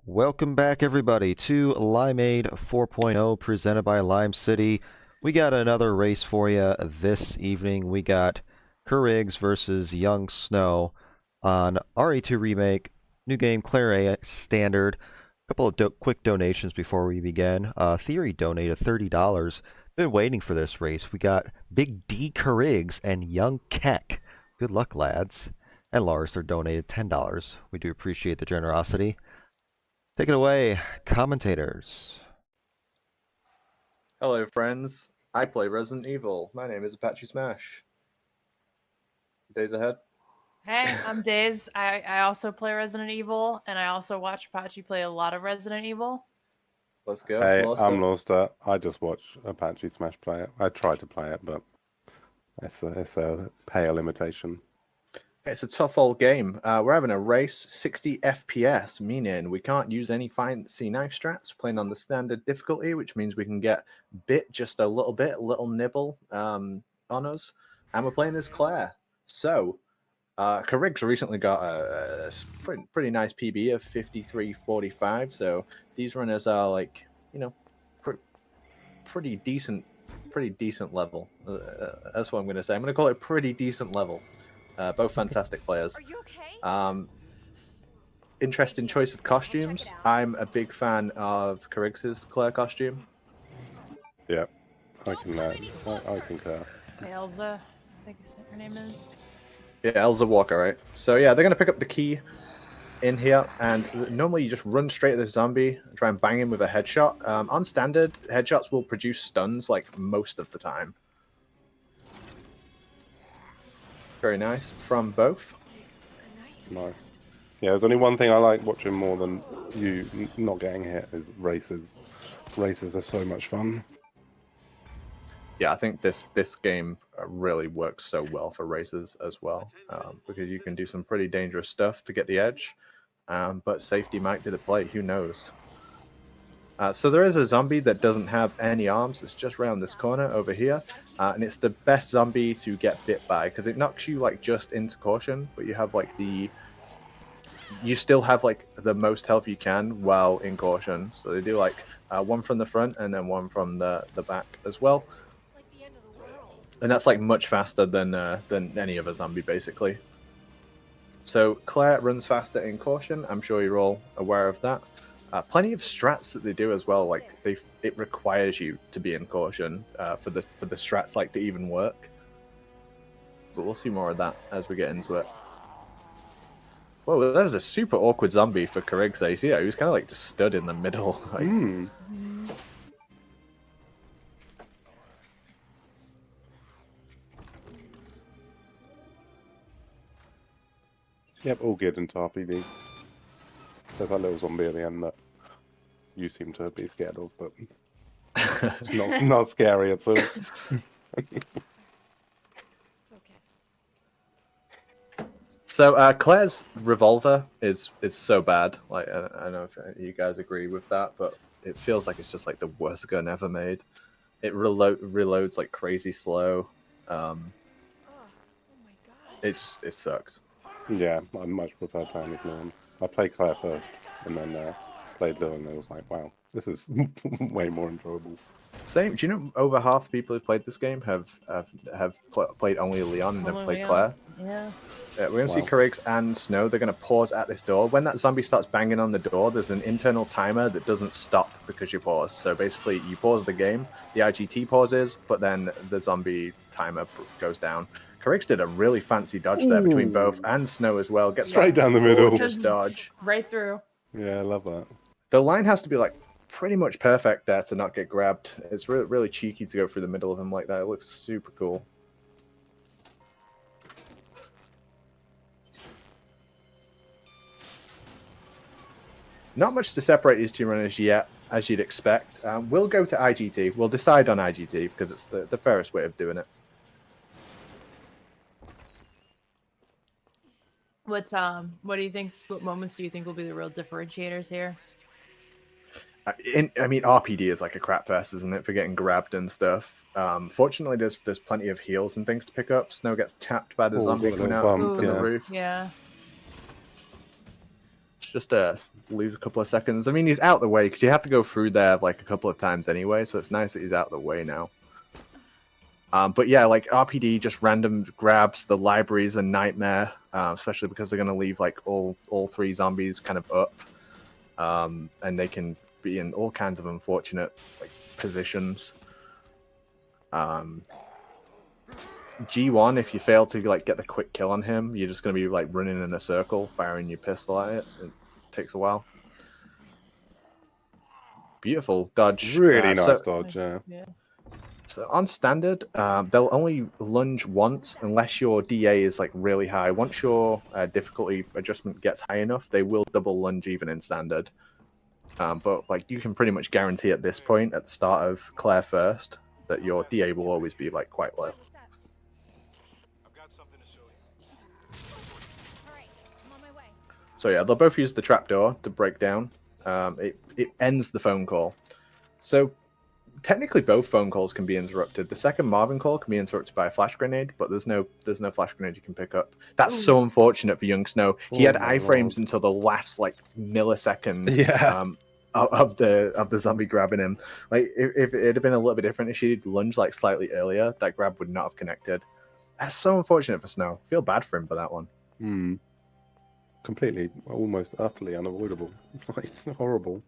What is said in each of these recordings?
Welcome back, everybody, to Limeade 4.0 presented by Lime City. We got another race for you this evening. We got Carigs versus Young Snow on RE2 Remake, new game Claire Standard. A couple of quick donations before we begin. Theory donated $30. Been waiting for this race. We got Big D Carigs and Young Keck. Good luck, lads. And Lars, they're donated $10. We do appreciate the generosity. Take it away, commentators. Hello, friends. I play Resident Evil. My name is Apache Smash. Days ahead. Hey, I'm Days. I also play Resident Evil, and I also watch Apache play a lot of Resident Evil. Let's go. Hey, Lost I'm it. Loster. I just watch Apache Smash play it. I try to play it, but it's a pale imitation. It's a tough old game. We're having a race, 60 FPS, meaning we can't use any fancy knife strats. Playing on the standard difficulty, which means we can get bit just a little nibble on us. And we're playing as Claire. So, Carigs recently got a pretty nice PB of 53.45. So these runners are like, pretty decent level. That's what I'm going to say. I'm going to call it pretty decent level. Both fantastic players. Are you okay? Interesting choice of costumes. I'm a big fan of Carigs' Claire costume. Yeah, I concur. Elza, I think her name is. Yeah, Elza Walker, right? So yeah, they're going to pick up the key in here, and normally you just run straight at the zombie and try and bang him with a headshot. On standard, headshots will produce stuns like most of the time. Very nice from both. Nice. Yeah, there's only one thing I like watching more than you not getting hit is races. Races are so much fun. Yeah, I think this game really works so well for races as well, because you can do some pretty dangerous stuff to get the edge, but safety might be the play. Who knows? So there is a zombie that doesn't have any arms. It's just around this corner over here, and it's the best zombie to get bit by because it knocks you like just into caution, but you have like you still have like the most health you can while in caution. So they do like one from the front and then one from the back as well. And that's like much faster than any other zombie, basically. So Claire runs faster in caution. I'm sure you're all aware of that. Plenty of strats that they do as well. Like it requires you to be in caution for the strats like to even work. But we'll see more of that as we get into it. Whoa, that was a super awkward zombie for Carigs. You see that? He was kind of like just stood in the middle. Like, Yep, all good into RPG. There's that little zombie at the end that you seem to be scared of, but it's not scary at all. So Claire's revolver is so bad. Like I don't know if you guys agree with that, but it feels like it's just like the worst gun ever made. It reloads like crazy slow. It sucks. Yeah, I much prefer playing as Leon. I played Claire first, and then played Leon, and I was like, wow, this is way more enjoyable. Same. Do you know over half the people who've played this game have played only Leon and never played Claire? Yeah. We're going to see Carigs and Snow. They're going to pause at this door. When that zombie starts banging on the door, there's an internal timer that doesn't stop because you pause. So basically, you pause the game, the IGT pauses, but then the zombie timer goes down. Carigs did a really fancy dodge there between both, and Snow as well. Gets straight down the middle. Just dodge. Right through. Yeah, I love that. The line has to be like pretty much perfect there to not get grabbed. It's really, really cheeky to go through the middle of him like that. It looks super cool. Not much to separate these two runners yet, as you'd expect. We'll go to IGT. We'll decide on IGT because it's the fairest way of doing it. What do you think? What moments do you think will be the real differentiators here? I mean, RPD is like a crap fest, isn't it, for getting grabbed and stuff. Fortunately, there's plenty of heals and things to pick up. Snow gets tapped by the zombie coming out from the roof. Yeah. just to lose a couple of seconds. I mean, he's out the way because you have to go through there like a couple of times anyway, so it's nice that he's out the way now. But yeah, like RPD just random grabs. The library's a nightmare, especially because they're gonna leave like all 3 zombies kind of up, and they can be in all kinds of unfortunate like positions. G1, if you fail to like get the quick kill on him, you're just gonna be like running in a circle, firing your pistol at it. It takes a while. Beautiful dodge. Really nice dodge, yeah. So on standard, they'll only lunge once unless your DA is like really high. Once your difficulty adjustment gets high enough, they will double lunge even in standard. But like you can pretty much guarantee at this point, at the start of Claire First, that your DA will always be like quite low. So yeah, they'll both use the trapdoor to break down. It ends the phone call. So technically both phone calls can be interrupted. The second Marvin call can be interrupted by a flash grenade, but there's no flash grenade you can pick up. That's so unfortunate for young Snow. He had iframes until the last like millisecond of the zombie grabbing him. Like if it had been a little bit different, if she'd lunged like slightly earlier, that grab would not have connected. That's so unfortunate for Snow. I feel bad for him for that one. Completely, almost utterly unavoidable. Like horrible.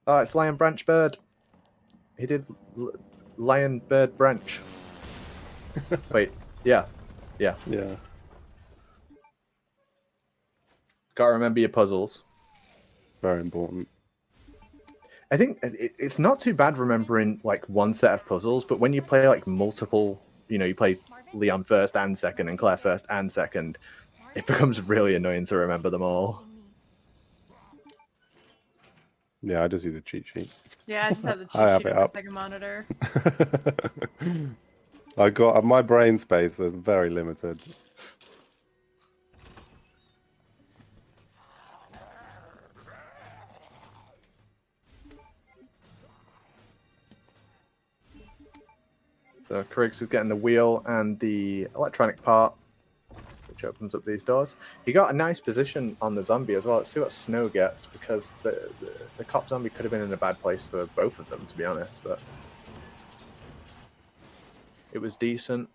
Oh, it's Lion Branch Bird. He did Lion Bird Branch. Wait, yeah. Gotta remember your puzzles. Very important. I think it's not too bad remembering like one set of puzzles, but when you play like multiple, you play Leon first and second and Claire first and second, it becomes really annoying to remember them all. Yeah, I just use a cheat sheet. Yeah, I just have the cheat I have sheet it on my up. second monitor. I got my brain space is very limited. So Carigs is getting the wheel and the electronic part, which opens up these doors. He got a nice position on the zombie as well. Let's see what Snow gets, because the cop zombie could have been in a bad place for both of them, to be honest, but it was decent.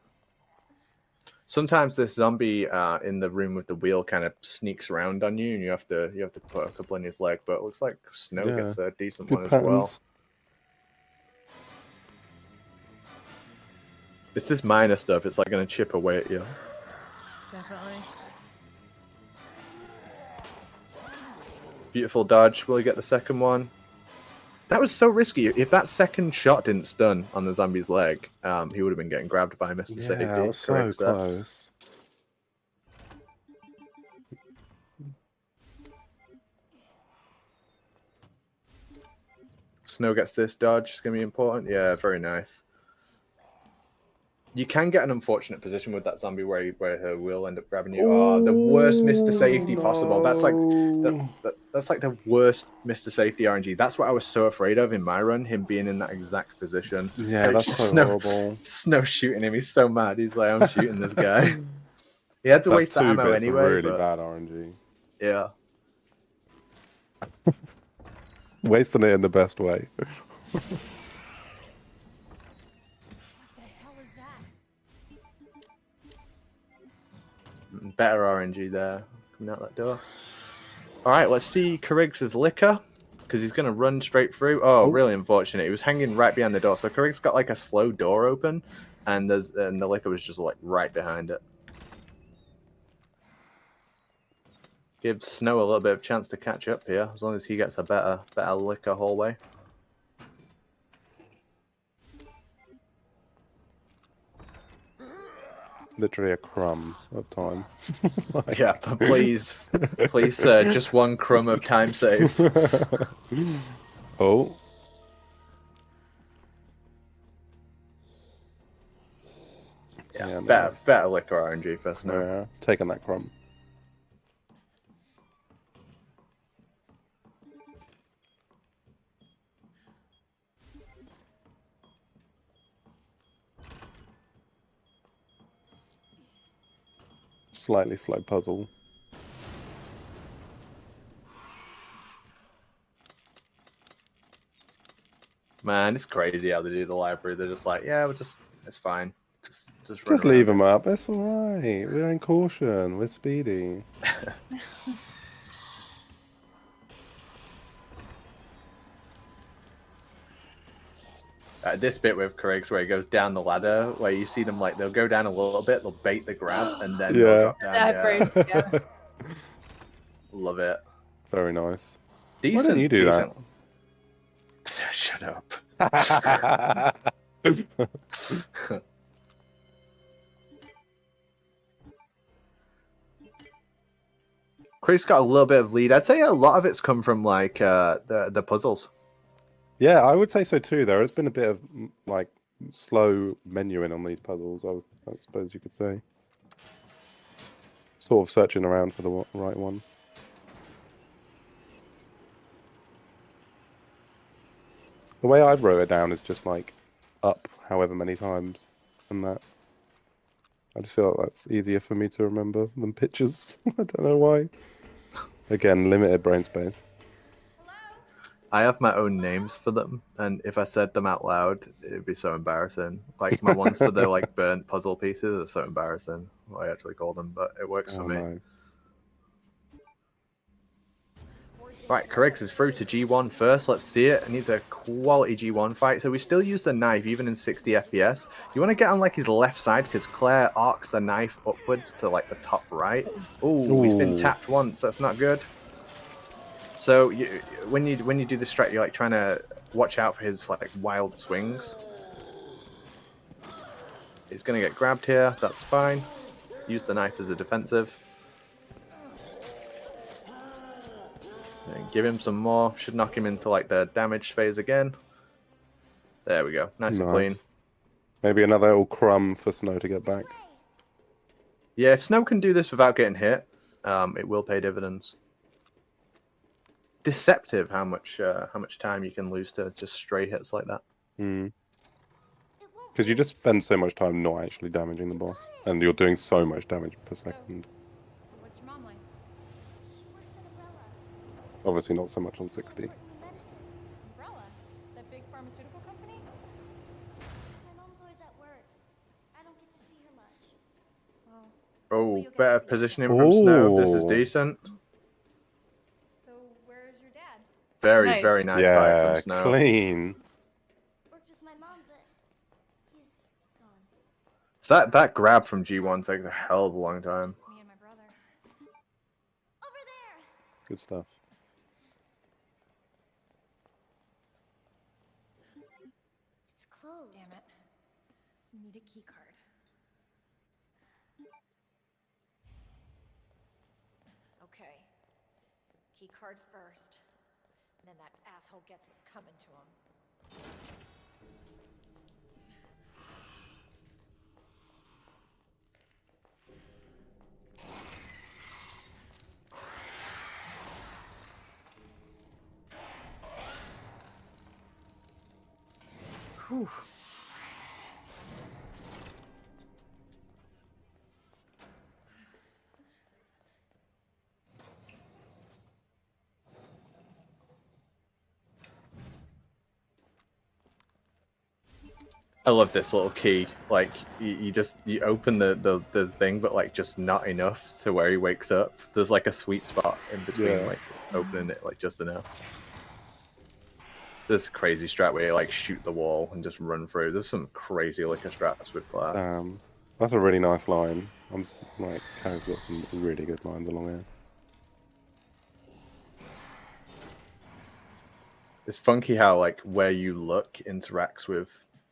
Sometimes this zombie in the room with the wheel kind of sneaks around on you, and you have to put a couple in his leg. But it looks like Snow gets a decent one as well. It's this minor stuff. It's like going to chip away at you. Definitely. Beautiful dodge. Will he get the second one? That was so risky. If that second shot didn't stun on the zombie's leg, he would have been getting grabbed by Mr. Safety. Yeah, it was so close. Snow gets this dodge. It's going to be important. Yeah, very nice. You can get an unfortunate position with that zombie where her will end up grabbing you. Oh, the worst Mr. Safety possible. That's like that's like the worst Mr. Safety RNG. That's what I was so afraid of in my run, him being in that exact position. Yeah, that's so horrible. Snow shooting him. He's so mad. He's like, I'm shooting this guy. He had to waste the ammo anyway. Really bad RNG. Yeah. Wasting it in the best way. Better RNG there, coming out that door. All right, let's see Carigs' liquor, because he's going to run straight through. Oh, really unfortunate. He was hanging right behind the door. So Carigs got like a slow door open, and the liquor was just like right behind it. Gives Snow a little bit of chance to catch up here, as long as he gets a better liquor hallway. Literally a crumb of time. Like... Yeah, but please, sir, just one crumb of time save. Oh. Yeah, better liquor RNG for Snow. Yeah, taking that crumb. slightly slow puzzle. Man, it's crazy how they do the library. They're just like, yeah, it's fine. Just run Just leave around them it. up. It's alright. We're in caution. We're speedy. This bit with Carigs where he goes down the ladder, where you see them like they'll go down a little bit, they'll bait the grab, and then they'll drop down. That Yeah, phrase, yeah. love it. Very nice. Decent. Why don't you do decent. Shut up. that? Craig's got a little bit of lead. I'd say a lot of it's come from like the puzzles. Yeah, I would say so too. There has been a bit of like slow menuing on these puzzles. I suppose you could say. Sort of searching around for the right one. The way I wrote it down is just like up however many times, and that. I just feel like that's easier for me to remember than pictures. I don't know why. Again, limited brain space. I have my own names for them, and if I said them out loud, it'd be so embarrassing. Like my ones for the like burnt puzzle pieces are so embarrassing. What I actually call them, but it works for me. No. Right, Carigs is through to G1 first. Let's see it. It needs a quality G1 fight. So we still use the knife, even in 60 FPS. You want to get on like his left side because Claire arcs the knife upwards to like the top right. Ooh, he's been tapped once. That's not good. So when you do the strat, you're like trying to watch out for his like wild swings. He's gonna get grabbed here. That's fine. Use the knife as a defensive. And give him some more. Should knock him into like the damage phase again. There we go. Nice and clean. Maybe another little crumb for Snow to get back. Yeah, if Snow can do this without getting hit, it will pay dividends. Deceptive how much time you can lose to just stray hits like that. Because you just spend so much time not actually damaging the boss, and you're doing so much damage per second. What's your mom like? She works at Umbrella. Obviously not so much on 60. Medicine. Umbrella? That big pharmaceutical company? My mom's always at work. I don't get to see her much. Well, Oh, better positioning from Snow. This is decent. so where's your dad? Very, Nice. very nice fight Yeah, from Snow. clean. Worked with my mom, but he's gone. So that grab from G1 takes a hell of a long time. Just me and my brother. Over there! Good stuff. It's closed. Damn it. We need a key card. Okay. Key card first. And then that asshole gets what's coming to him. Whew. I love this little key. Like you open the thing, but like just not enough to where he wakes up. There's like a sweet spot in between, like opening it like just enough. There's a crazy strat where you like shoot the wall and just run through. There's some crazy liquor strats with Claire. That's a really nice line. I'm just, like, Kai's got some really good lines along here. It's funky how like where you look interacts with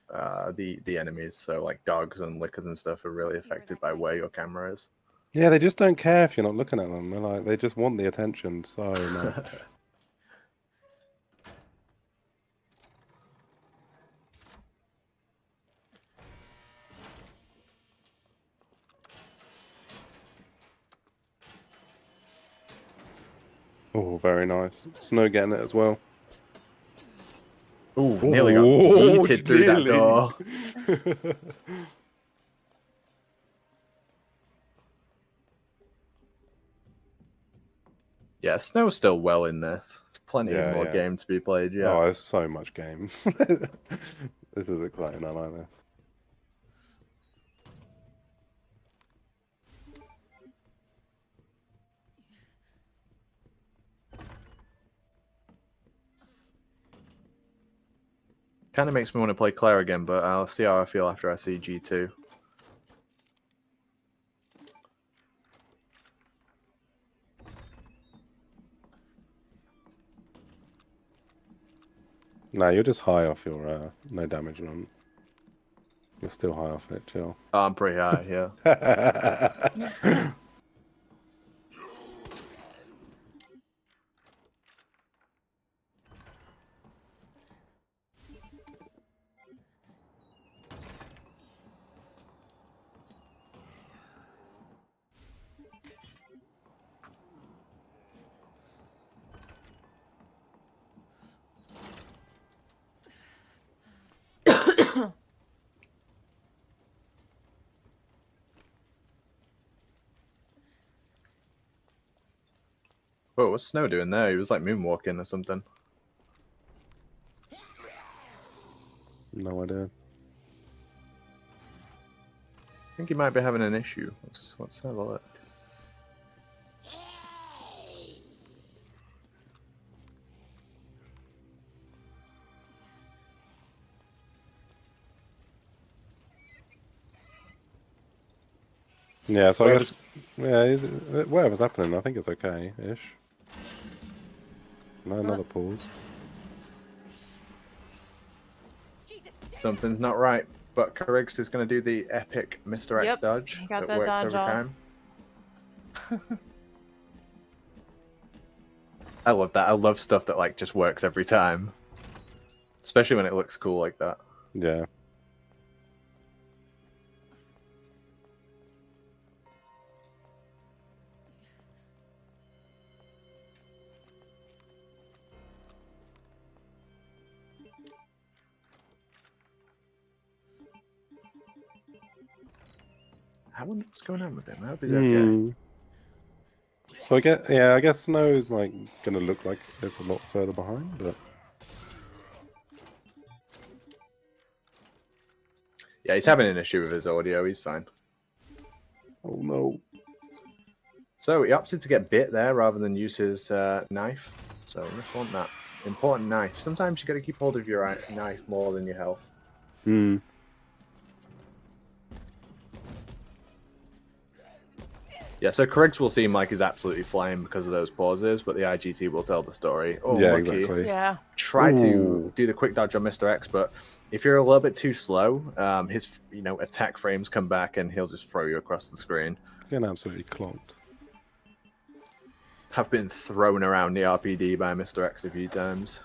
the enemies. So like dogs and lickers and stuff are really affected by where your camera is. Yeah, they just don't care if you're not looking at them. They're like, they just want the attention so much. Oh, very nice. Snow getting it as well. Ooh, nearly got yeeted through that door. Yeah, Snow's still well in this. There's plenty Yeah, more yeah. game to be played. Yeah. Oh, there's so much game. This is exciting. I like this. Kind of makes me want to play Claire again, but I'll see how I feel after I see G2. No, you're just high off your no damage run. You're still high off it, chill. Oh, I'm pretty high, yeah. Whoa, what's Snow doing there? He was like moonwalking or something. No idea. I think he might be having an issue. Let's have a look. Yeah, so I Where's- guess whatever's happening, I think it's okay-ish. No, another pause. Something's not right. But Carigs is going to do the epic Mr. X Yep, dodge he got that that works dodge every off. time. I love that. I love stuff that like just works every time. Especially when it looks cool like that. Yeah. What's going on with him? I hope he's okay. So I guess Snow is like gonna look like it's a lot further behind, but Yeah, he's having an issue with his audio. He's fine. oh no. So he opted to get bit there rather than use his knife. So let's want that important knife. Sometimes you got to keep hold of your knife more than your health. Hmm. Yeah, so Carigs will seem like he's absolutely flying because of those pauses, but the IGT will tell the story. Oh, Yeah, Wiki. exactly. Yeah. Try to Ooh. do the quick dodge on Mr. X, but if you're a little bit too slow, his attack frames come back and he'll just throw you across the screen. Getting absolutely clonked. I've been thrown around the RPD by Mr. X a few times.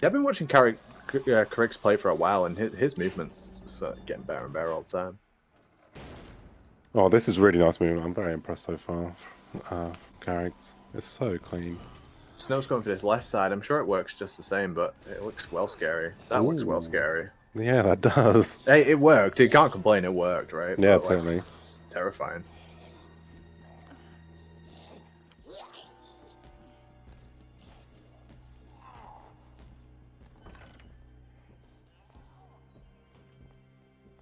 Yeah, I've been watching Carigs play for a while, and his movements getting better and better all the time. Oh, this is really nice movement. I'm very impressed so far. Carigs. It's so clean. Snow's going for this left side. I'm sure it works just the same, but it looks well scary. That looks well Ooh. scary. Yeah, that does. Hey, it worked. You can't complain. It worked, right? Yeah, But, like, totally. it's terrifying.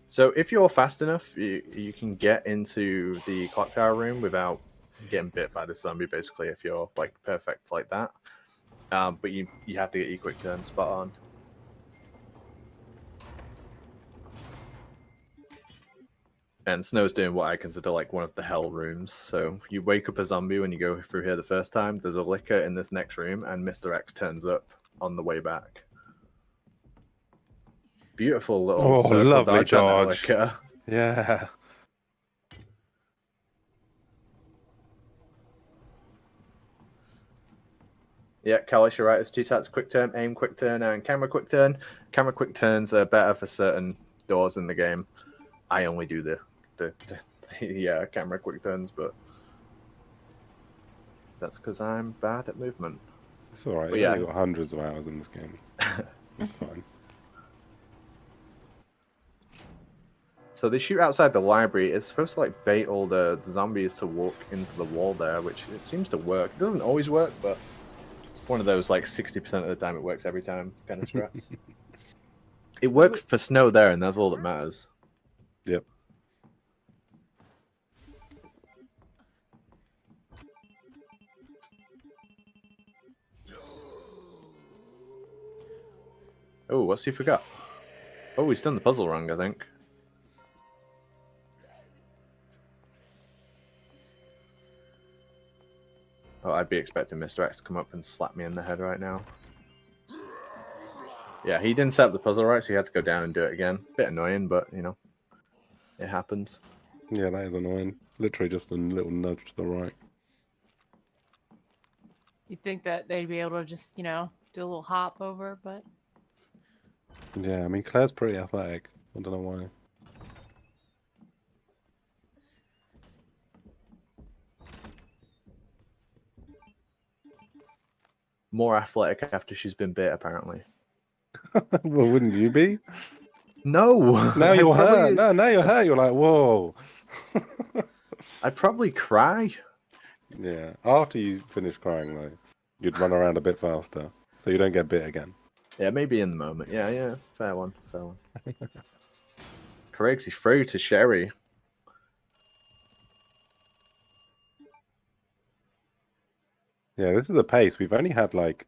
So if you're fast enough, you can get into the clock tower room without getting bit by the zombie, basically, if you're like perfect like that. But you have to get your quick turn spot on. And Snow's doing what I consider like one of the hell rooms. So you wake up a zombie when you go through here the first time. There's a licker in this next room, and Mr. X turns up on the way back. Beautiful little circle lovely dodge on that dodge. licker. Yeah. Yeah, Kalish, you're right. It's two types: quick turn, aim quick turn, and camera quick turn. Camera quick turns are better for certain doors in the game. I only do the the camera quick turns, but that's because I'm bad at movement. It's alright, But you've yeah. only got hundreds of hours in this game. It's fine. So they shoot outside the library. It's supposed to like bait all the zombies to walk into the wall there, which it seems to work. It doesn't always work, but it's one of those like 60% of the time it works every time kind of straps. It worked for Snow there, and that's all that matters. Yep. Oh, what's he forgot? Oh, he's done the puzzle wrong, I think. Oh, I'd be expecting Mr. X to come up and slap me in the head right now. Yeah, he didn't set up the puzzle right, so he had to go down and do it again. Bit annoying, but, you know, it happens. Yeah, that is annoying. Literally just a little nudge to the right. You'd think that they'd be able to just, you know, do a little hop over, but Yeah, I mean, Claire's pretty athletic. I don't know why. More athletic after she's been bit, apparently. Well, wouldn't you be? No! Now you're hurt. No, now you're hurt. You're like, whoa. I'd probably cry. Yeah, after you finish crying, though, you'd run around a bit faster, so you don't get bit again. Yeah, maybe in the moment. Yeah, fair one. Carigs, he's through to Sherry. Yeah, this is the pace. We've only had, like,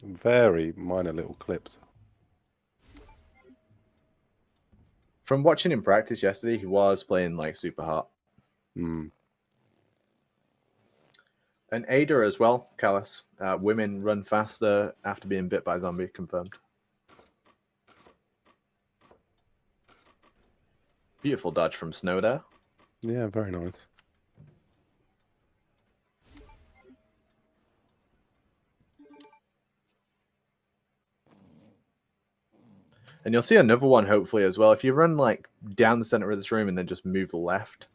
very minor little clips. From watching him practice yesterday, he was playing, like, super hot. Hmm. And Ada as well, Callus. Women run faster after being bit by a zombie, confirmed. Beautiful dodge from Snow there. Yeah, very nice. And you'll see another one, hopefully, as well. If you run, like, down the center of this room and then just move left,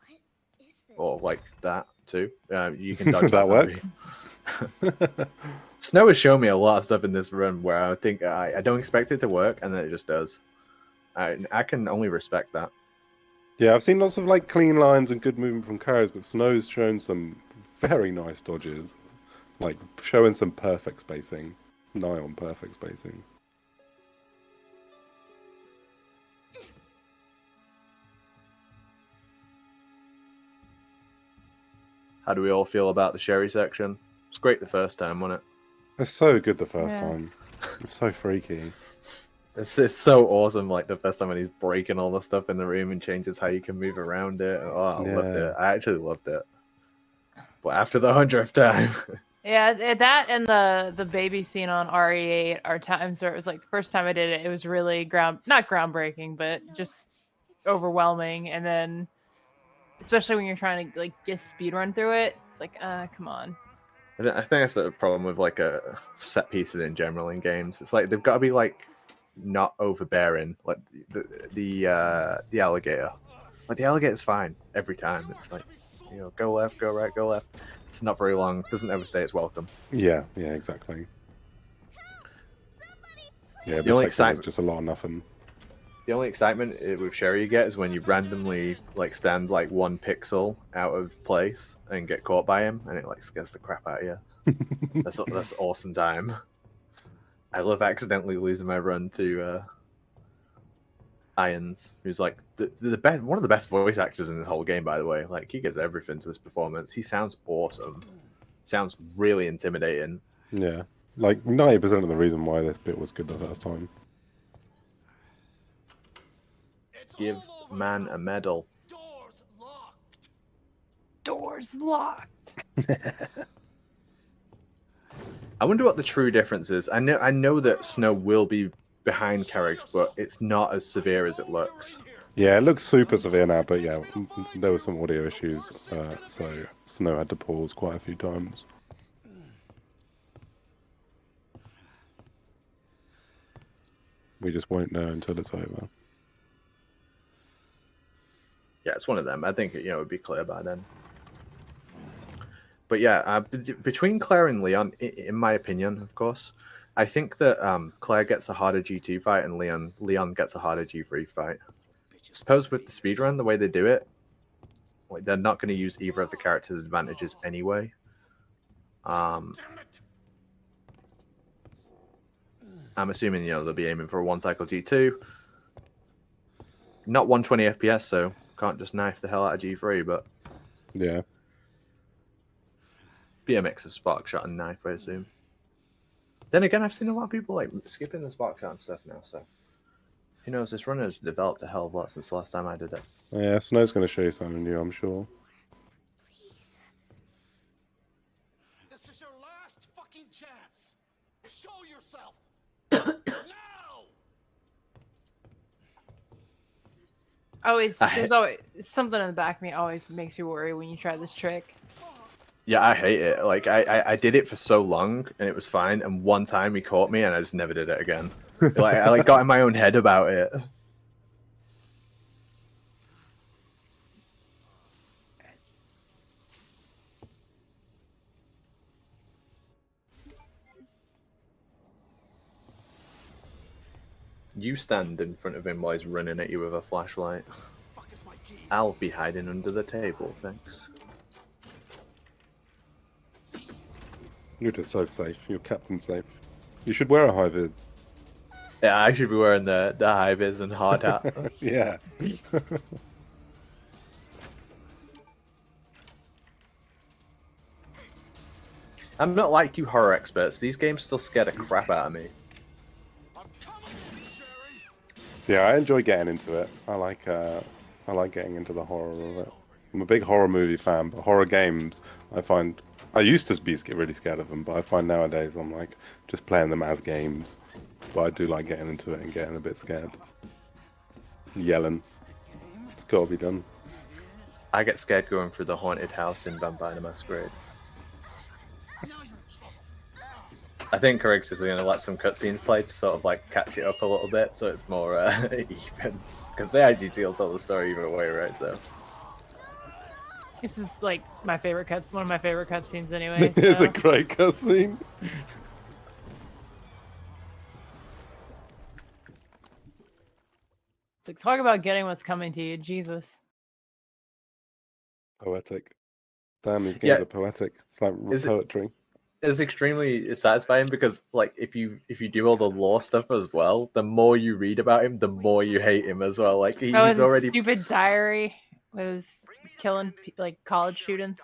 What is this? or like that, too, you can dodge That zombie. works? Snow has shown me a lot of stuff in this run where I think I don't expect it to work, and then it just does. I can only respect that. Yeah, I've seen lots of, like, clean lines and good movement from Carigs, but Snow's shown some very nice dodges. Like, showing some perfect spacing. Nigh on perfect spacing. How do we all feel about the Sherry section? It's great the first time, wasn't it? It's so good the first Yeah. time. It's so freaky. It's so awesome, like the first time when he's breaking all the stuff in the room and changes how you can move around it. Oh, I loved Yeah. it. I actually loved it. But after the 100th time, yeah, that and the baby scene on RE8 are times where it was like the first time I did it, it was really not groundbreaking, but just overwhelming. And then, especially when you're trying to like just speed run through it, it's like, come on. I think that's the problem with like a set pieces in general in games. It's like they've got to be like not overbearing. Like the alligator, like the alligator's fine every time. It's like, you know, go left, go right, go left. It's not very long. Doesn't overstay its welcome. Yeah, exactly. Yeah, The only this section is excitement- just a lot of nothing. The only excitement with Sherry you get is when you randomly like stand like 1 pixel out of place and get caught by him, and it like scares the crap out of you. That's awesome time. I love accidentally losing my run to Irons, who's like the best, one of the best voice actors in this whole game, by the way. Like he gives everything to this performance. He sounds awesome. Sounds really intimidating. Yeah, like 90% of the reason why this bit was good the first time. Give man a medal. Doors locked. I wonder what the true difference is. I know that Snow will be behind Carigs, but it's not as severe as it looks. Yeah, it looks super severe now, but yeah, there were some audio issues, so Snow had to pause quite a few times. We just won't know until it's over. Yeah, it's one of them. I think it would be Claire by then. But yeah, between Claire and Leon, in my opinion, of course, I think that Claire gets a harder G2 fight and Leon gets a harder G3 fight. I suppose with the speedrun, the way they do it, like they're not going to use either of the characters' advantages anyway. I'm assuming they'll be aiming for a 1-cycle G2. Not 120 FPS, so can't just knife the hell out of G3, but Yeah. be a mix of spark shot and knife, I assume. Then again, I've seen a lot of people like skipping the spark shot and stuff now, so who knows? This run has developed a hell of a lot since the last time I did it. Yeah, Snow's going to show you something new, I'm sure. This is your last fucking chance. Show yourself. Now. There's always something in the back of me always makes me worry when you try this trick. Yeah, I hate it. Like I did it for so long and it was fine, and one time he caught me and I just never did it again. I got in my own head about it. You stand in front of him while he's running at you with a flashlight. Fuck is my key? I'll be hiding under the table, thanks. You're just so safe. You're captain safe. You should wear a high vis. Yeah, I should be wearing the high vis and hard hat. Yeah. I'm not like you horror experts. These games still scare the crap out of me. I'm coming, Sherry. Yeah, I enjoy getting into it. I like getting into the horror of it. I'm a big horror movie fan, but horror games, I used to be really scared of them, but I find nowadays I'm like just playing them as games. But I do like getting into it and getting a bit scared. Yelling. It's got to be done. I get scared going through the haunted house in Vampire the Masquerade. I think Carigs is going to let some cutscenes play to sort of like catch it up a little bit, so it's more even. Because they actually tell the story either way, right? So This is like one of my favorite cutscenes anyway. It's So. a great cutscene. It's like, talk about getting what's coming to you, Jesus. Poetic. Damn, these games Yeah. are poetic. It's like poetry. it's extremely satisfying because like if you do all the lore stuff as well, the more you read about him, the more you hate him as well. Like he's his already stupid diary was killing like college students.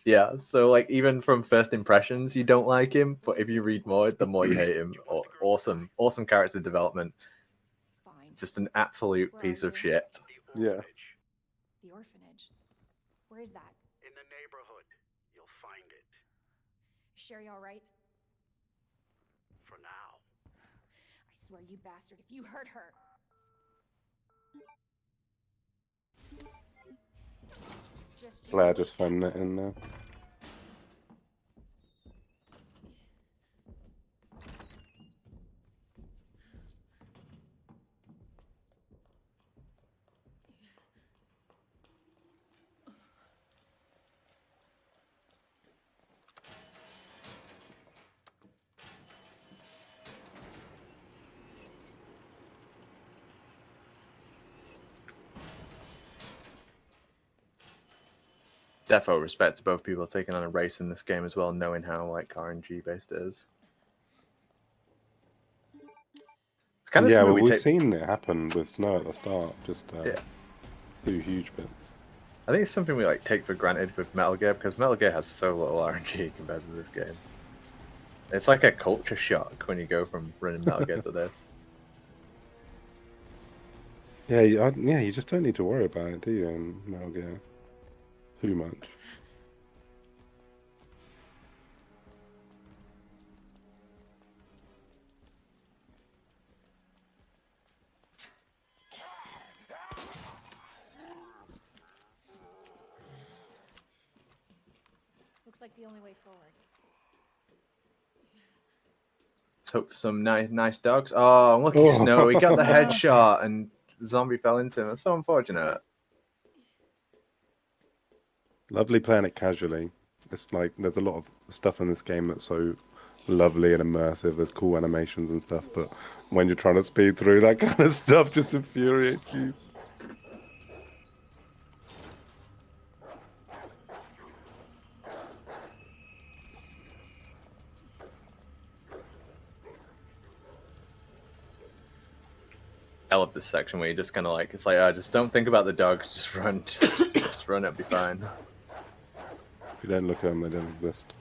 Yeah, so like even from first impressions, you don't like him, but if you read more, the more you hate him. Awesome character development. Fine. Just an absolute piece of shit. Yeah. The orphanage. Where is that? In the neighborhood, you'll find it. Sherry all right? For now. I swear, you bastard, if you hurt her. Blair just found it in there. Defo respect to both people taking on a race in this game as well, knowing how like RNG based it is. It's kind of Yeah, well, we've seen it happen with Snow at the start. Just yeah. 2 huge bits. I think it's something we like take for granted with Metal Gear because Metal Gear has so little RNG compared to this game. It's like a culture shock when you go from running Metal Gear to this. Yeah, yeah, you just don't need to worry about it, do you, in Metal Gear? Too much. Looks like the only way forward. Let's hope for some nice dogs. Oh, look at Snow. He got the headshot and the zombie fell into him. That's so unfortunate. Lovely playing it casually. It's like there's a lot of stuff in this game that's so lovely and immersive. There's cool animations and stuff, but when you're trying to speed through, that kind of stuff just infuriates you. I love this section where you just kind of like, it's like, just don't think about the dogs, just run, just run, it'll be fine. If you don't look at them, they don't exist.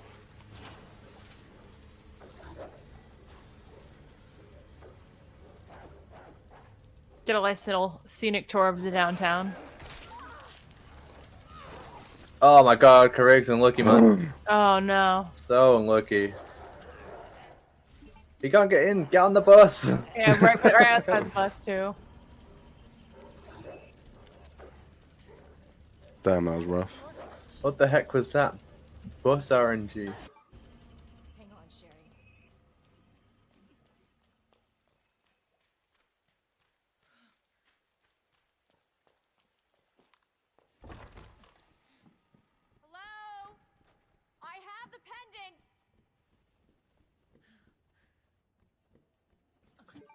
Get a nice little scenic tour of the downtown. Oh my god, Carigs unlucky, man. Oh no. So unlucky. You can't get in, get on the bus! Yeah, right outside the bus too. Damn, that was rough. What the heck was that? Bus RNG. Hang on, Sherry. Hello? I have the pendant.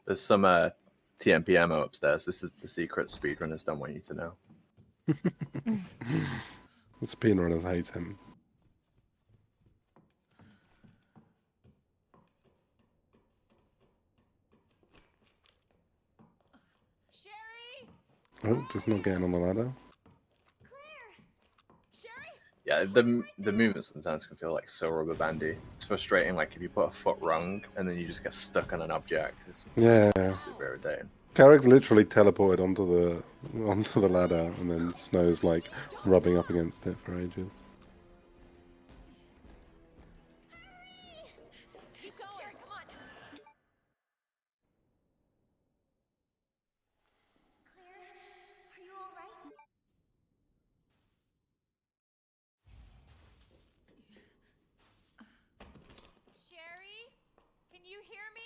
There's some TMP ammo upstairs. This is the secret speedrunners don't want you to know. The speedrunners hate him. Sherry? Oh, just not getting on the ladder. Claire? Sherry? Yeah, the movement sometimes can feel like so rubber bandy. It's frustrating, like if you put a foot wrong and then you just get stuck on an object. It's Yeah. super irritating. Carigs literally teleported onto the ladder, and then Snow's like rubbing up against it for ages. Keep going. Sherry, come on. Claire, are you all right? Sherry, can you hear me?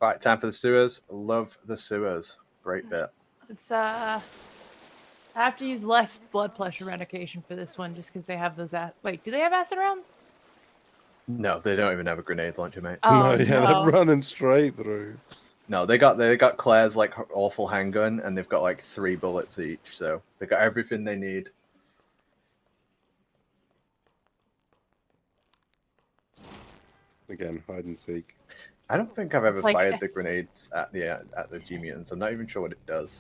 Alright, time for the sewers. Love the sewers. Great bit. It's I have to use less blood pressure medication for this one just because they have those. Wait, do they have acid rounds? No, they don't even have a grenade launcher, mate. Oh no, yeah, no. they're running straight through. No, they got Claire's like awful handgun, and they've got like 3 bullets each, so they got everything they need. Again, hide and seek. I don't think I've ever like- fired the grenades at the G mutants. I'm not even sure what it does.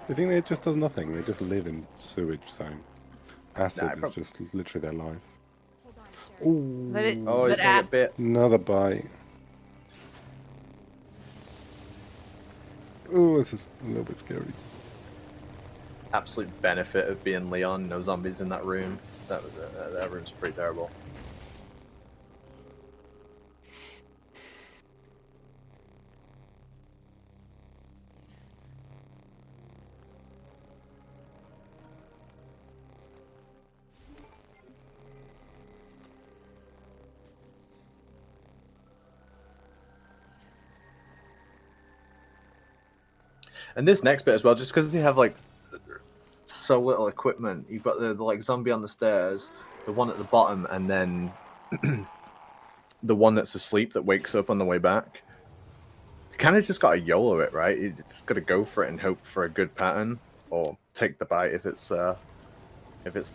Do you think it just does nothing? They just live in sewage, so acid Nah, is just literally their life. Hold on, Sherry. Ooh, But it, Oh, he's but gonna a- get bit. another bite. Oh, this is a little bit scary. Absolute benefit of being Leon. No zombies in that room. That room's pretty terrible. And this next bit as well, just because they have like so little equipment. You've got the like zombie on the stairs, the one at the bottom, and then the one that's asleep that wakes up on the way back. You kind of just got to YOLO it, right? You just got to go for it and hope for a good pattern, or take the bite if it's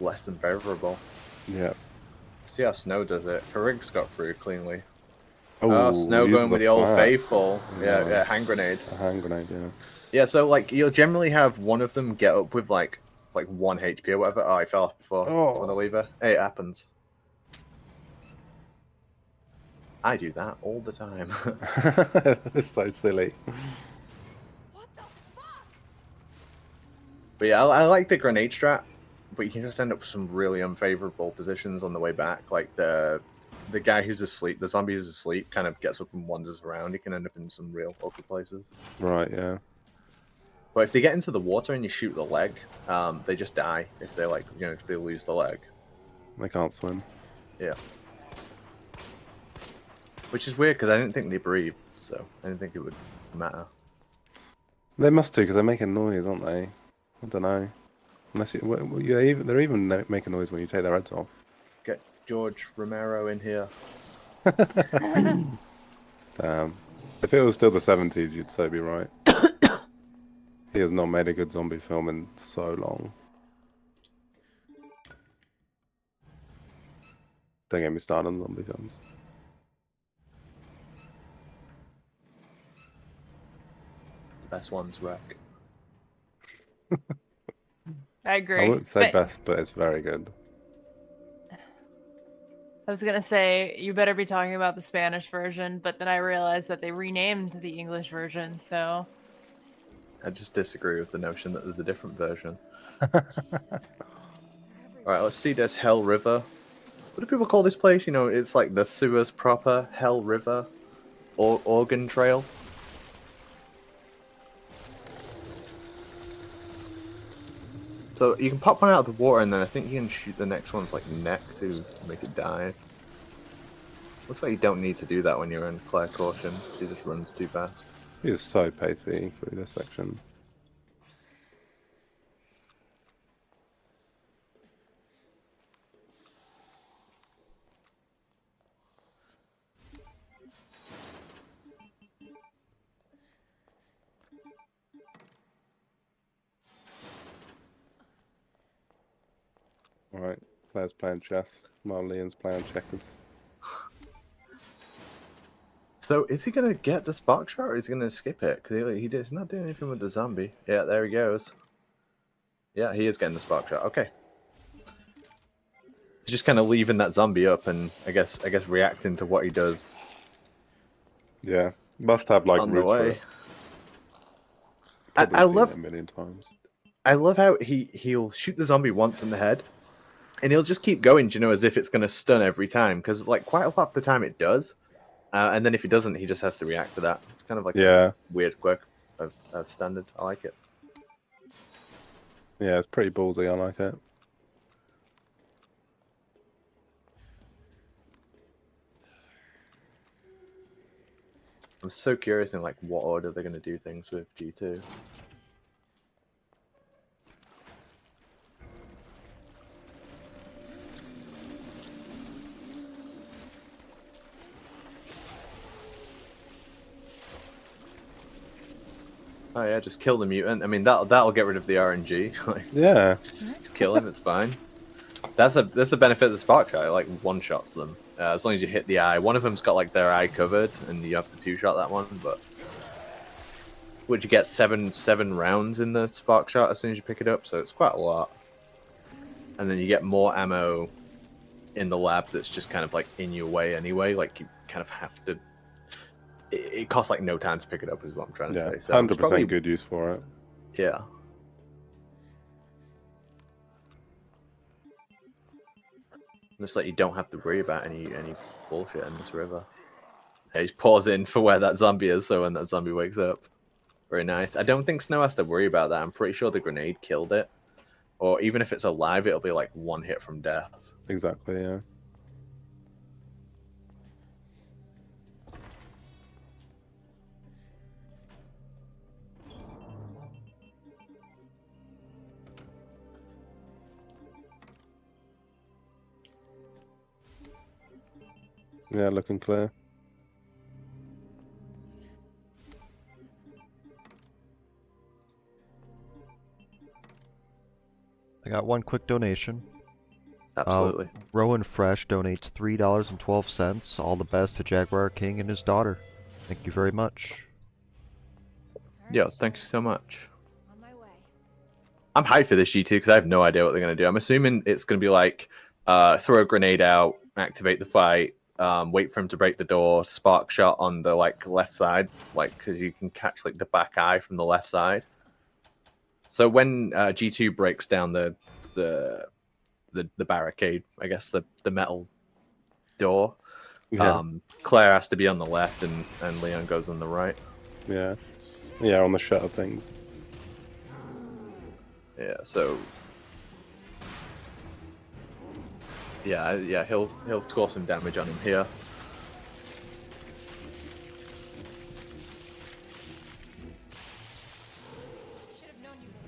less than favorable. Yeah. See how Snow does it. Carigs got through cleanly. Oh, Oh, Snow uses going with the old flat. faithful. Yeah. Yeah, hand grenade. A hand grenade, yeah. Yeah, so like you'll generally have one of them get up with like 1 HP or whatever. Oh, I fell off before the lever. Hey, it happens. I do that all the time. It's so silly. What the fuck? But yeah, I like the grenade strat, but you can just end up with some really unfavorable positions on the way back. Like the guy who's asleep, the zombie who's asleep, kind of gets up and wanders around. He can end up in some real awkward places. Right, yeah. But if they get into the water and you shoot the leg, they just die if they if they lose the leg. They can't swim. Yeah. Which is weird because I didn't think they breathe, so I didn't think it would matter. They must do because they're making noise, aren't they? I don't know. Unless they're even making noise when you take their heads off. Get George Romero in here. Damn. If it was still the 70s, you'd so be right. He has not made a good zombie film in so long. Don't get me started on zombie films. The best ones wreck. I agree. I wouldn't say best, but it's very good. I was gonna say you better be talking about the Spanish version, but then I realized that they renamed the English version. So I just disagree with the notion that there's a different version. Jesus. Alright, let's see this Hell River. What do people call this place? You know, it's like the sewers proper, Hell River, or Organ Trail. So you can pop one out of the water, and then I think you can shoot the next one's like neck to make it dive. Looks like you don't need to do that when you're in Claire Caution. She just runs too fast. He is so pacey through this section. Alright, Claire's playing chess, while Leon's playing checkers. So is he gonna get the spark shot, or is he gonna skip it? Because he's not doing anything with the zombie. Yeah, there he goes. Yeah, he is getting the spark shot. Okay. He's just kind of leaving that zombie up, and I guess reacting to what he does. Yeah, must have like On the roots for way. it. I Probably love seen it a million times. I love how he'll shoot the zombie once in the head, and he'll just keep going, you know, as if it's going to stun every time. Because like quite a lot of the time it does, and then if he doesn't, he just has to react to that. It's kind of like a weird quirk of standard. I like it. Yeah, it's pretty ballsy. I like it. I'm so curious in like what order they're going to do things with G2. Oh yeah, just kill the mutant. I mean, that'll get rid of the RNG. Like, Yeah. just kill him. It's fine. That's a benefit of the spark shot. It, like one shots them as long as you hit the eye. One of them's got like their eye covered, and you have to two shot that one. But would you get seven rounds in the spark shot as soon as you pick it up? So it's quite a lot. And then you get more ammo in the lab that's just kind of like in your way anyway. Like you kind of have to. It costs like no time to pick it up, is what I'm trying to say. So 100% good use for it. Yeah. Just like you don't have to worry about any bullshit in this river. Yeah, he's pausing for where that zombie is, so when that zombie wakes up. Very nice. I don't think Snow has to worry about that. I'm pretty sure the grenade killed it. Or even if it's alive, it'll be like one hit from death. Exactly, yeah. Yeah, looking clear. I got one quick donation. Absolutely. Rowan Fresh donates $3.12. All the best to Jaguar King and his daughter. Thank you very much. Yeah, thank you so much. On my way. I'm hyped for this G2 because I have no idea what they're going to do. I'm assuming it's going to be like throw a grenade out, activate the fight, wait for him to break the door, spark shot on the like left side, like because you can catch like the back eye from the left side. So when G2 breaks down the barricade, I guess the metal door, Yeah. Claire has to be on the left and Leon goes on the right. Yeah. Yeah, on the shutter things. Yeah, so yeah, he'll score some damage on him here.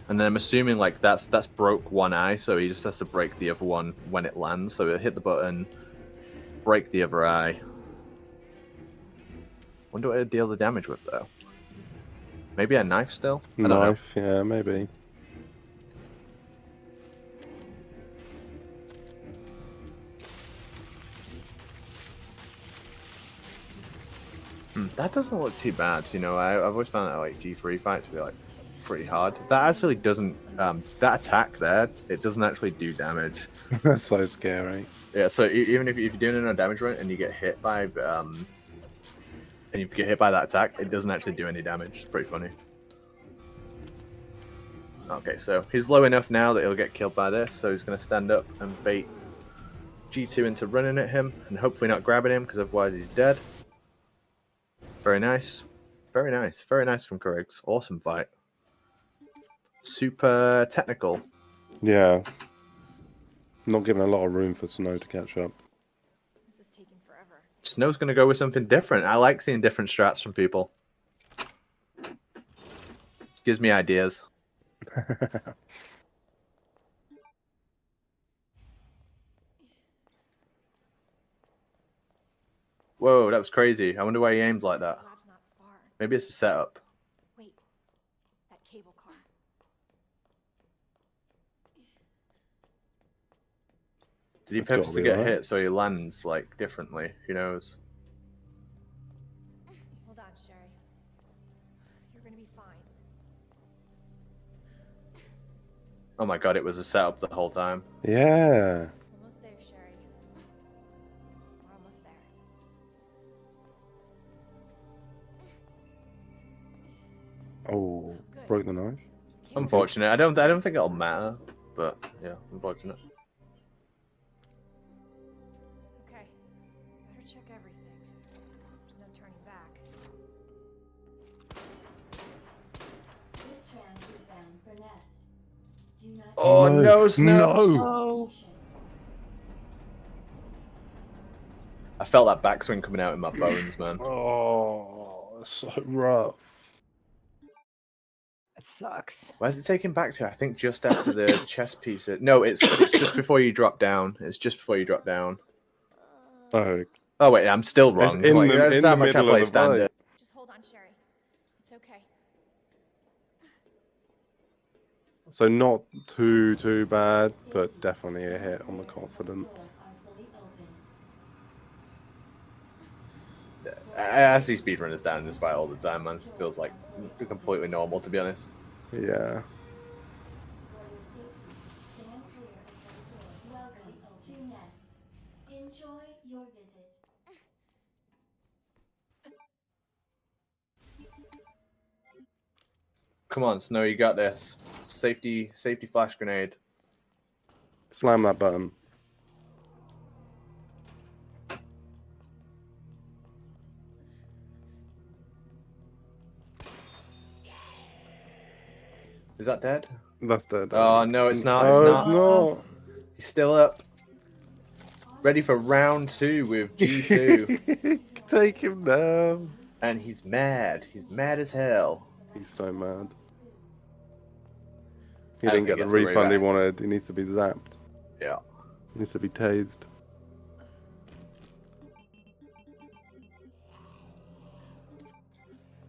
And then I'm assuming like that's broke one eye, so he just has to break the other one when it lands. So he'll hit the button, break the other eye. Wonder what it'd deal the damage with though. Maybe a knife still? I don't know. Knife, yeah, maybe. That doesn't look too bad. You know, I've always found that like G3 fight to be like pretty hard. That actually doesn't. That attack there, it doesn't actually do damage. That's so scary. Yeah. So even if you're doing it on a damage run and you get hit by and you get hit by that attack, it doesn't actually do any damage. It's pretty funny. Okay, so he's low enough now that he'll get killed by this. So he's going to stand up and bait G2 into running at him and hopefully not grabbing him because otherwise he's dead. Very nice. Very nice. Very nice from Carigs. Awesome fight. Super technical. Yeah. Not giving a lot of room for Snow to catch up. This is taking forever. Snow's going to go with something different. I like seeing different strats from people. Gives me ideas. Whoa, that was crazy. I wonder why he aims like that. Lab's not far. Maybe it's a setup. Wait, that cable car. Did he That's gotta purposely be get right. hit so he lands like differently? Who knows? Hold on, Sherry. You're gonna be fine. Oh my god, it was a setup the whole time. Yeah. Almost there, Sherry. We're almost there. Oh, Good. broke the knife. Cable Unfortunate. I don't think it'll matter, but yeah, unfortunate. Okay. Better check everything. There's no turning back. This tram is bound for Nest. Do not Oh no, Snow! No! Oh, I felt that backswing coming out in my bones, man. Oh, that's so rough. that sucks. Where's it taken back to? I think just after the chest piece. No, it's just before you drop down. It's just before you drop down. Oh, Oh wait, I'm still wrong. It's in Like, the- that's in how the much I middle of play the standard. fight. Just hold on, Sherry. It's okay. so not too bad, but definitely a hit on the confidence. doors are fully open. I see speedrunners down in this fight all the time, man. It feels like completely normal, to be honest. Yeah. For your safety, stand clear until the doors. Welcome to Nest. Enjoy your visit. Come on, Snow, you got this. Safety flash grenade. Slam that button. Is that dead? That's dead. Oh no, it's not. Oh, It's it's not. not. He's still up. Ready for round 2 with G2. Take him down. And he's mad. He's mad as hell. He's so mad. He I don't didn't get think the it's the refund he reback. wanted. He needs to be zapped. Yeah. He needs to be tased.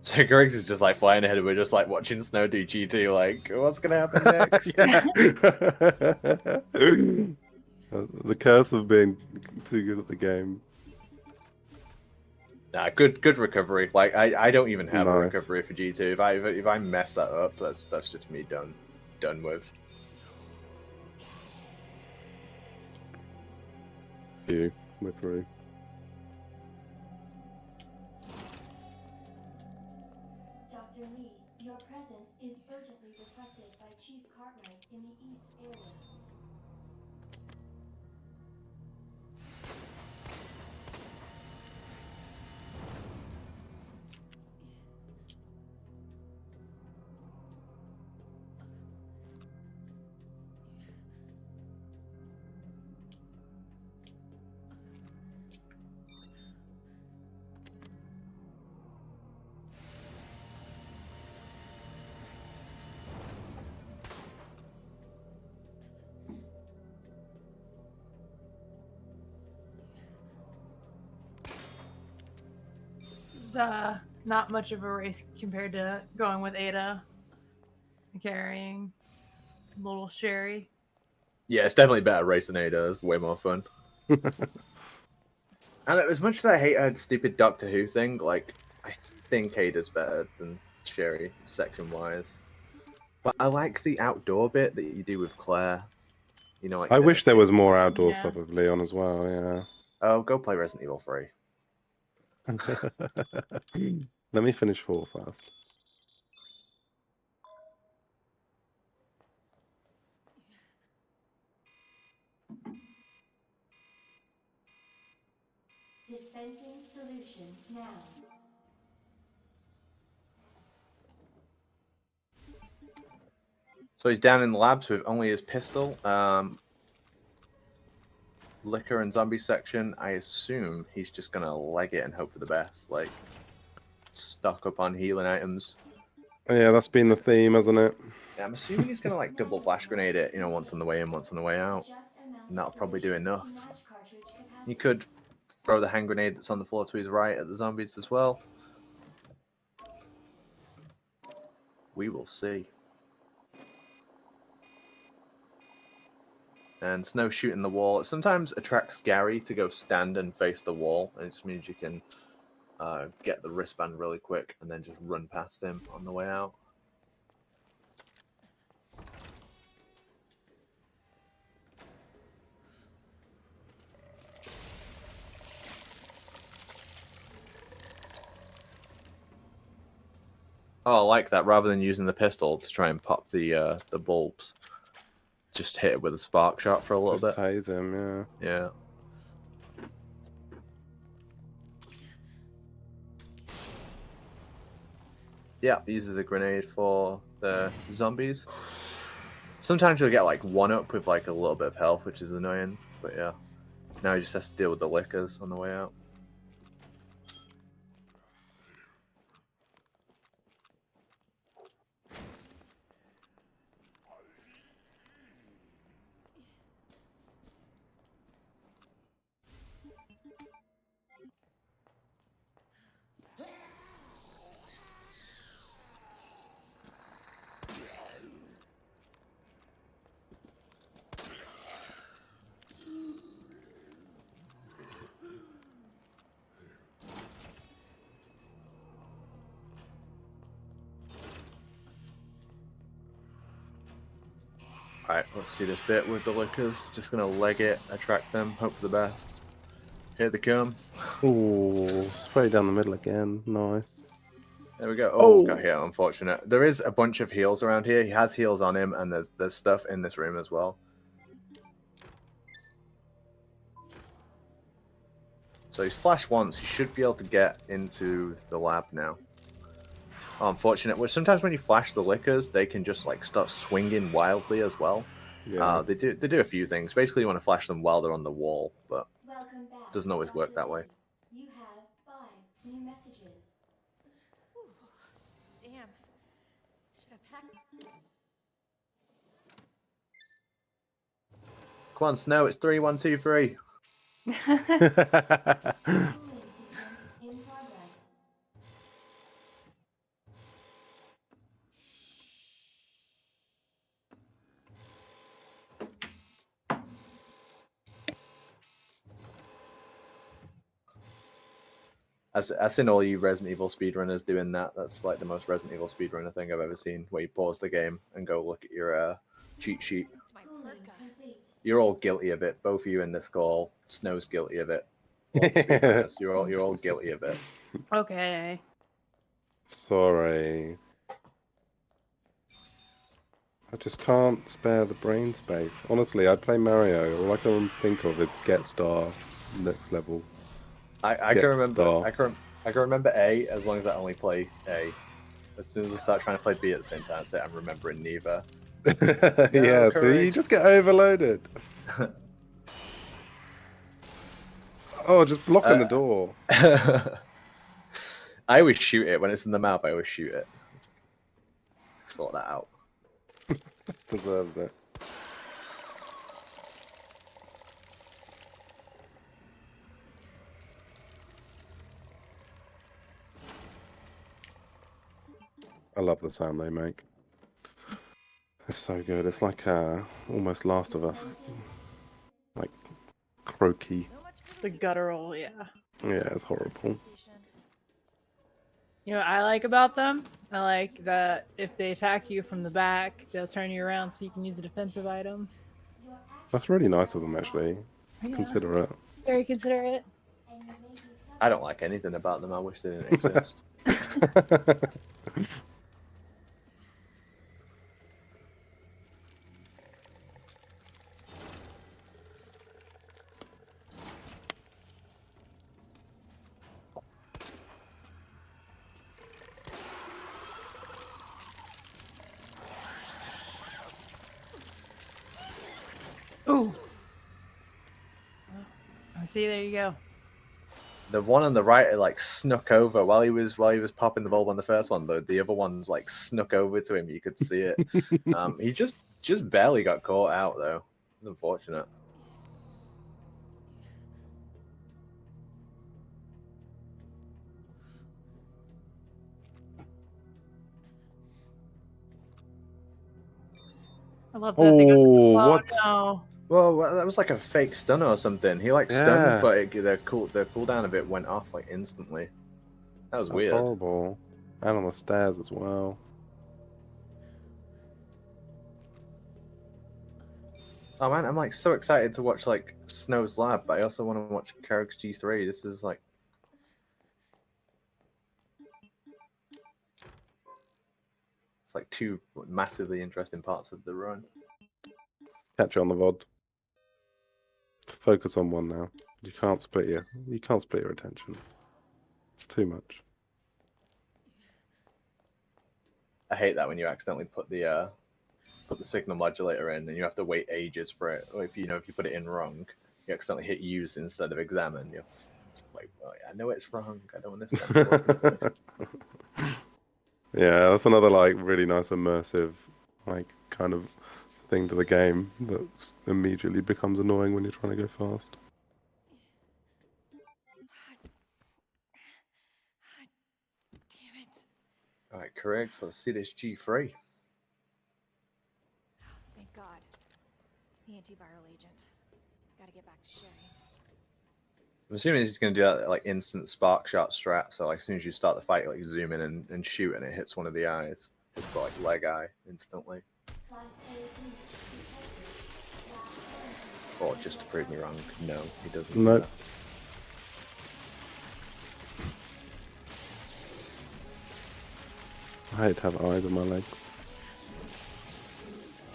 So Carigs is just like flying ahead and we're just like watching Snow do G2 like, what's gonna happen next? The curse of being too good at the game. Nah, good recovery. Like I don't even have a Nice. recovery for G2. If I mess that up, that's just me done with. We're through. Dr. Lee, your presence is urgently requested by Chief Cartwright in the East area. is not much of a race compared to going with Ada and carrying little Sherry. Yeah, it's definitely better racing Ada. It's way more fun. And as much as I hate her stupid Doctor Who thing, like, I think Ada's better than Sherry, section-wise. But I like the outdoor bit that you do with Claire. You know, like I wish there was more Yeah. outdoor stuff with Leon as well. Oh, go play Resident Evil 3. Yeah. Let me finish 4 first. Dispensing solution now. So he's down in the labs with only his pistol. Liquor and zombie section, I assume he's just going to leg it and hope for the best. Like, stock up on healing items. Yeah, that's been the theme, hasn't it? Yeah, I'm assuming he's going to, like, double flash grenade it, you know, once on the way in, once on the way out. And that'll probably do enough. He could throw the hand grenade that's on the floor to his right at the zombies as well. We will see. And Snow shooting the wall. It sometimes attracts Gary to go stand and face the wall. And it just means you can get the wristband really quick and then just run past him on the way out. Oh, I like that. Rather than using the pistol to try and pop the bulbs, just hit it with a spark shot for a little Just bit. tase him, yeah. Yeah. Yeah, uses a grenade for the zombies. Sometimes you'll get like one up with like a little bit of health, which is annoying. But yeah, now he just has to deal with the lickers on the way out. Alright, let's see this bit with the lickers. Just gonna leg it, attract them, hope for the best. Here they come. Ooh, straight down the middle again. Nice. There we go. Oh. Oh, got hit. Unfortunate. There is a bunch of heals around here. He has heals on him, and there's stuff in this room as well. So he's flashed once. He should be able to get into the lab now. Oh, unfortunate. Well, sometimes when you flash the lickers, they can just like start swinging wildly as well. Yeah. They do a few things. Basically, you want to flash them while they're on the wall, but Welcome back. doesn't always work that way. You have 5 new messages. Damn. Should have packed. Come on, Snow. It's 3, 1, 2, 3. Cooling sequence in progress. I've seen all you Resident Evil speedrunners doing that. That's like the most Resident Evil speedrunner thing I've ever seen, where you pause the game and go look at your cheat sheet. It's my Cooling perka. complete. You're all guilty of it. Both of you in this call. Snow's guilty of it. All the speedrunners, you're all guilty of it. Okay. Sorry. I just can't spare the brain space. Honestly, I play Mario. All I can think of is get star, next level. I Get can remember. star. I can remember A as long as I only play A. As soon as I start trying to play B at the same time, I say I'm remembering neither. Yeah, so you Carigs. just get overloaded. Oh, just blocking the door. I always shoot it when it's in the map. I always shoot it. Sort that out. Deserves it. I love the sound they make. It's so good. It's like almost Last of Us, like croaky. So much for The guttural, yeah. Yeah, it's horrible. station. You know what I like about them? I like that if they attack you from the back, they'll turn you around so you can use a defensive item. That's really nice of them, actually. It's Yeah. considerate. Very considerate. I don't like anything about them. I wish they didn't exist. Ooh. See, there you go. The one on the right it, like snuck over while he was popping the bulb on the first one. The other one's like snuck over to him. You could see it. He just barely got caught out though. It's unfortunate. I love that they got. Oh, Oh what? no! Well, that was like a fake stun or something. He like stunned, Yeah. but the cooldown of it went off like instantly. That was That's weird. horrible. And on the stairs as well. Oh man, I'm like so excited to watch like Snow's Lab, but I also want to watch Carigs G3. This is like it's like two massively interesting parts of the run. Catch you on the VOD. Focus on one now. You can't split your attention. It's too much. I hate that when you accidentally put the signal modulator in and you have to wait ages for it. Or if you put it in wrong, you accidentally hit use instead of examine. You're like, well, I know it's wrong. I don't understand. Yeah, that's another like really nice immersive like kind of thing to the game that immediately becomes annoying when you're trying to go fast. Damn it. All right, correct. So let's see this G3. Thank God. The antiviral agent. Gotta get back to Sherry. I'm assuming he's going to do that like instant spark shot strat. So like as soon as you start the fight, like zoom in and shoot, and it hits one of the eyes. It's the like leg eye instantly. Or just to prove me wrong, no, he doesn't. No. Do that. I hate to have eyes on my legs.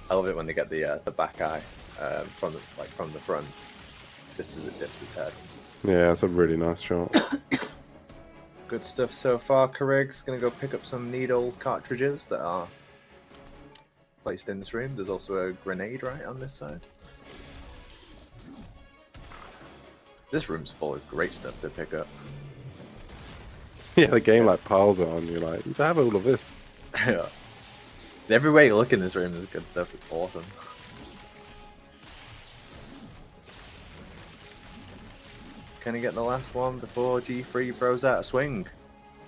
I love it when they get the back eye from the front, just as it dips its head. Yeah, it's a really nice shot. Good stuff so far. Carig's gonna go pick up some needle cartridges that are placed in this room. There's also a grenade right on this side. This room's full of great stuff to pick up. Yeah, the game like piles it on you. Like you have all of this. Yeah. Every way you look in this room is good stuff. It's awesome. Can he get the last one before G3 throws out a swing?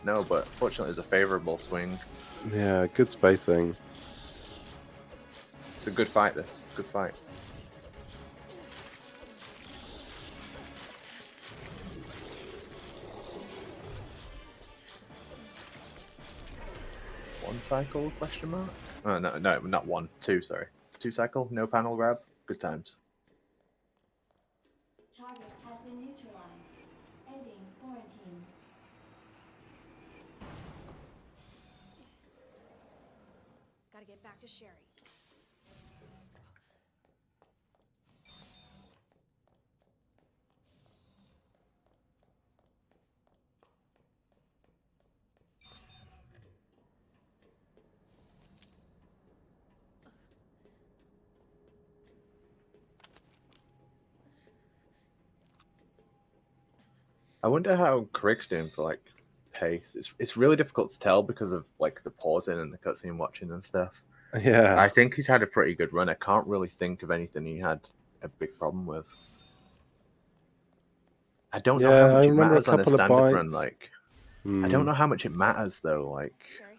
No, but fortunately it's a favourable swing. Yeah, good spacing. It's a good fight, this. Good fight. One cycle, question mark? Oh, no, not one. Two, sorry. Two cycle, no panel grab. Good times. Target has been neutralized. Ending quarantine. Gotta get back to Sherry. I wonder how Crick's doing for like pace. It's really difficult to tell because of like the pausing and the cutscene watching and stuff. Yeah. I think he's had a pretty good run. I can't really think of anything he had a big problem with. I don't know Yeah, how I much it remember a matters on a couple of standard run. bites. Like, I don't know how much it matters though. Like, Sherry,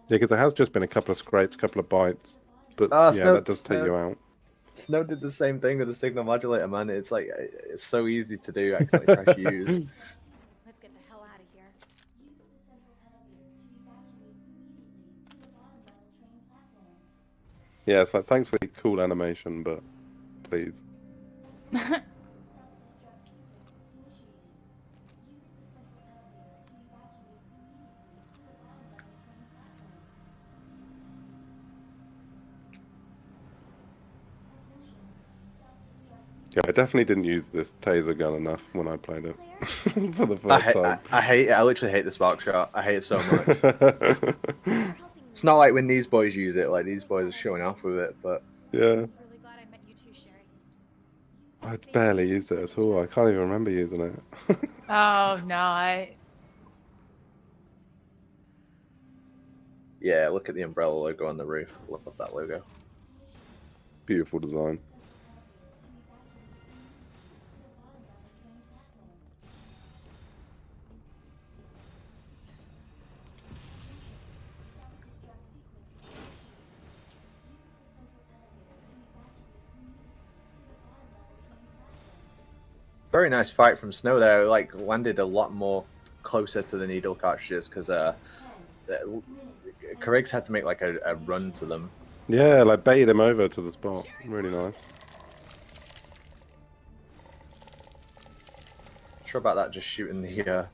Yeah, because there has just been a couple of scrapes, a couple of bites. But Ah, yeah, that does take you out. Snow did the same thing with the signal modulator, man. It's like it's so easy to do. Accidentally press use. Let's get the hell out of here. Use the central elevator to evacuate immediately to the bottom level train platform. Yeah, it's like, thanks for the cool animation, but please. Self-destruct sequence initiated. Use the central elevator to evacuate immediately to the bottom level train platform. Attention. Self-destruct Yeah, sequence. I definitely didn't use this taser gun enough when I played it for the I, first ha- time. I hate it. I literally hate the spark shot. I hate it so much. You're helping me. It's not like when these boys use it. Like these boys are showing off with it, but Yeah, Really glad I met you too, Sherry. I barely used it at all. I can't even remember using it. Oh no, I yeah. Look at the umbrella logo on the roof. Love that logo. Beautiful design. Very nice fight from Snow there. Like landed a lot more closer to the needle cartridges because Carigs had to make like a run to them. Yeah, like baited him over to the spot. Really nice. Sure about that. Just shooting the.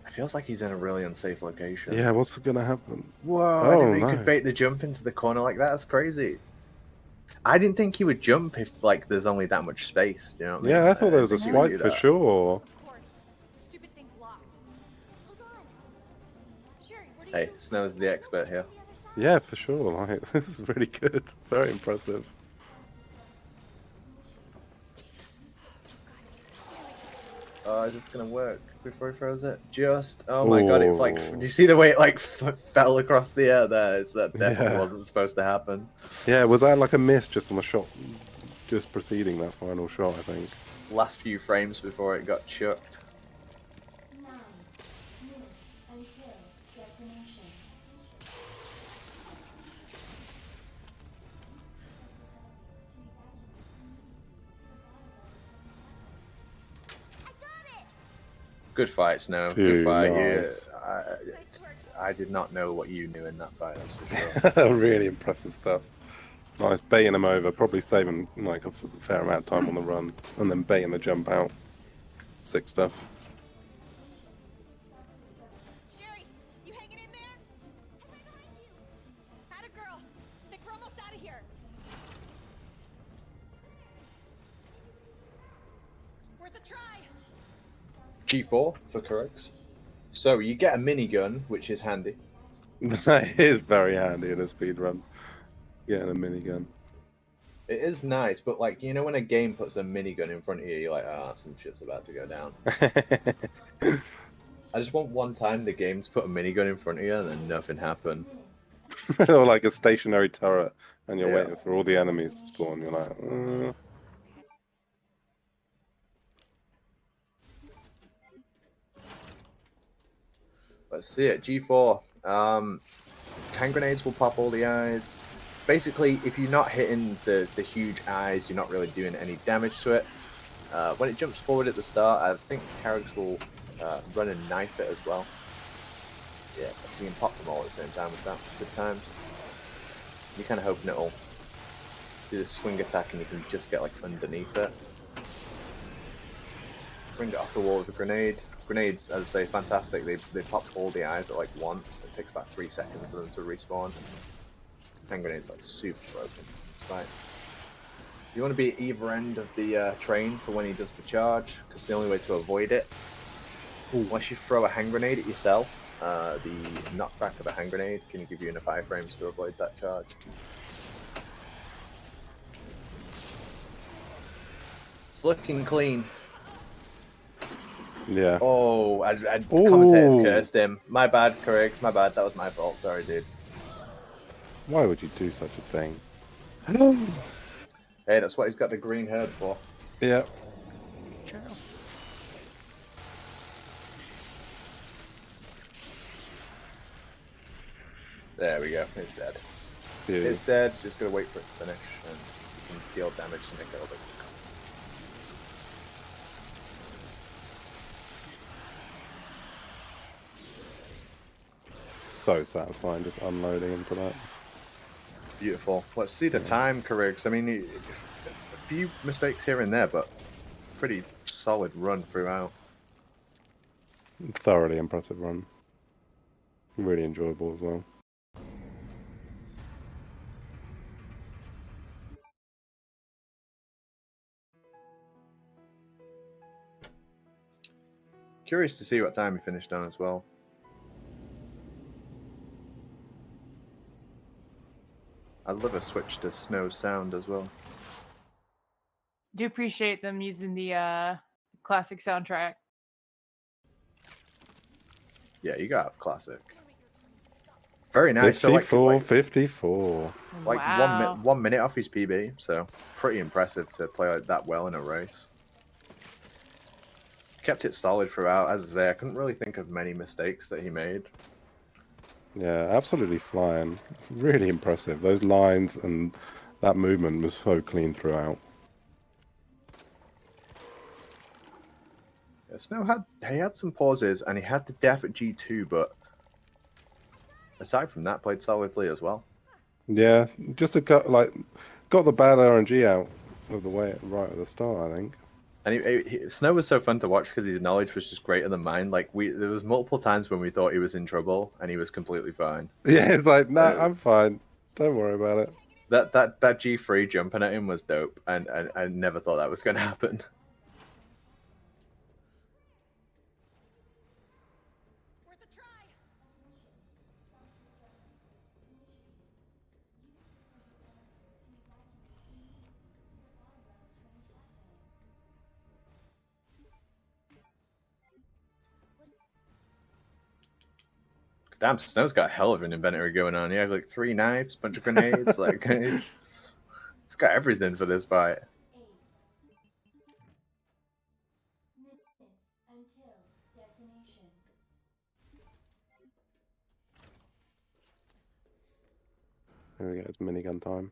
It feels like he's in a really unsafe location. Yeah, what's gonna happen? Whoa! I didn't know he could bait the jump into the corner like that. That's crazy. I didn't think he would jump if like there's only that much space. You know what I mean? Yeah, I thought there was a didn't think he would swipe do for that. sure. Of course. The stupid thing's locked. Hold on. Sherry, what are you Hey, doing? Snow's the expert here. The other side? Yeah, for sure. Like, this is really good. Very impressive. Is this gonna work before he throws it? Just oh my god! It's like, Ooh. do you see the way it like fell across the air there? That definitely Yeah. wasn't supposed to happen. Yeah, was that like a miss just on the shot, just preceding that final shot, I think? Last few frames before it got chucked. 9 minutes until detonation. Good fight, Snow. Too Good fight. nice. I did not know what you knew in that fight. That's for sure. Really impressive stuff. Nice, baiting him over, probably saving like a fair amount of time on the run, and then baiting the jump out. Sick stuff. Sherry, you hanging in there? I'm right behind you. Had a girl. Think we're almost out of here. Worth a try. G4 for Carigs. So you get a minigun, which is handy. That is very handy in a speed run. Getting a minigun. It is nice, but like you know when a game puts a minigun in front of you, you're like, ah, some shit's about to go down. I just want one time the game to put a minigun in front of you and then nothing happened. Or like a stationary turret, and you're Yeah. waiting for all the enemies to spawn. You're like, Let's see it. G4. Hand grenades will pop all the eyes. Basically, if you're not hitting the huge eyes, you're not really doing any damage to it. When it jumps forward at the start, I think Carigs will run and knife it as well. Yeah, so you can pop them all at the same time with that. It's good times. You're kind of hoping it'll do the swing attack and you can just get like underneath it. Bring it off the wall with a grenade. Grenades, as I say, fantastic. They pop all the eyes at like once. It takes about 3 seconds for them to respawn. Hand grenades like super broken. Despite you want to be at either end of the train for when he does the charge, because the only way to avoid it, once you throw a hand grenade at yourself, the knockback of a hand grenade can give you enough iframes to avoid that charge. It's looking clean. yeah. Oh, commentators Ooh. cursed him. My bad, Carigs. My bad. That was my fault. Sorry, dude. Why would you do such a thing? Hey, that's what he's got the green herb for. Yeah. true. There we go. It's dead. Yeah. It's dead. Just gotta wait for it to finish, and you can deal damage to make it a little bit. So satisfying just unloading into that. Beautiful. Let's see the time, Carigs. I mean, a few mistakes here and there, but pretty solid run throughout. Thoroughly impressive run. Really enjoyable as well. Curious to see what time he finished on as well. I'd love a switch to Snow sound as well. Do appreciate them using the classic soundtrack. Yeah, you gotta have classic. Very nice. 54, So 54. like Wow. 1 minute off his PB. So pretty impressive to play like that well in a race. Kept it solid throughout. As I say, I couldn't really think of many mistakes that he made. Yeah, absolutely flying. Really impressive. Those lines and that movement was so clean throughout. Yeah, Snow had some pauses and he had the death at G2, but aside from that, played solidly as well. Yeah, just got the bad RNG out of the way right at the start, I think. And Snow was so fun to watch because his knowledge was just greater than mine. Like there was multiple times when we thought he was in trouble and he was completely fine. Yeah, it's like, nah, I'm fine. Don't worry about it. That G3 jumping at him was dope, and I never thought that was going to happen. Worth a try. Damn, Snow's got a hell of an inventory going on. He had like 3 knives, bunch of grenades, like it's got everything for this fight. 8 minutes until detonation. There we go, it's minigun time.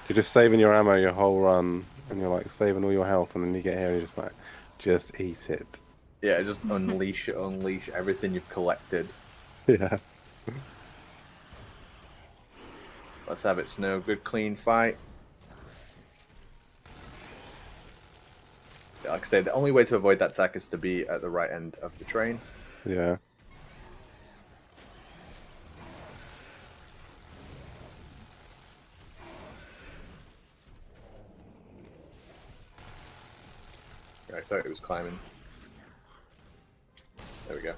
You're just saving your ammo your whole run, and you're like saving all your health, and then you get here and you're just like, just eat it. Yeah, just unleash everything you've collected. Yeah. Let's have it, Snow. Good, clean fight. Yeah, like I say, the only way to avoid that attack is to be at the right end of the train. Yeah. I thought he was climbing. There we go.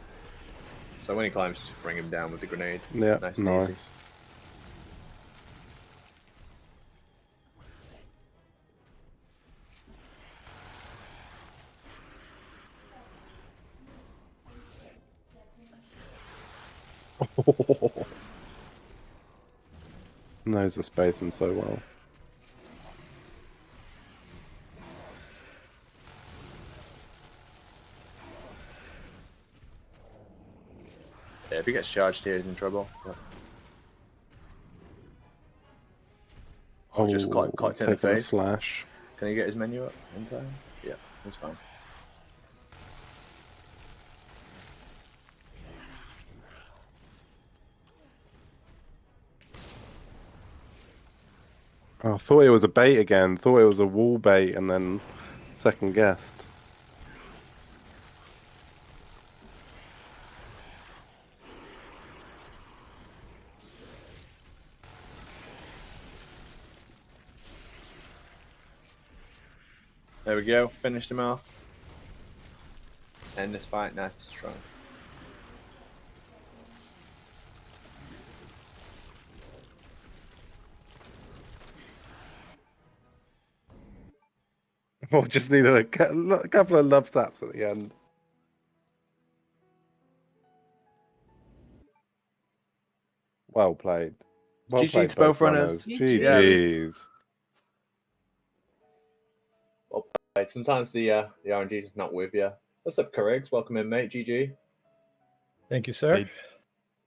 So when he climbs, just bring him down with the grenade. Yeah, Nice and nice. easy. Knows the spacing so well. Yeah, if he gets charged here, he's in trouble. Oh, just clocked in the taking a face. slash. Can he get his menu up in time? Yeah, it's fine. Oh, I thought it was a bait again. Thought it was a wall bait, and then second guessed. There we go. Finished him off. End this fight nice and strong. Oh, just needed a couple of love taps at the end. Well played. Well GG played, to both runners. GG's. Well played. Sometimes the RNG is not with you. What's up, Carigs? Welcome in, mate. GG. Thank you, sir. Hey,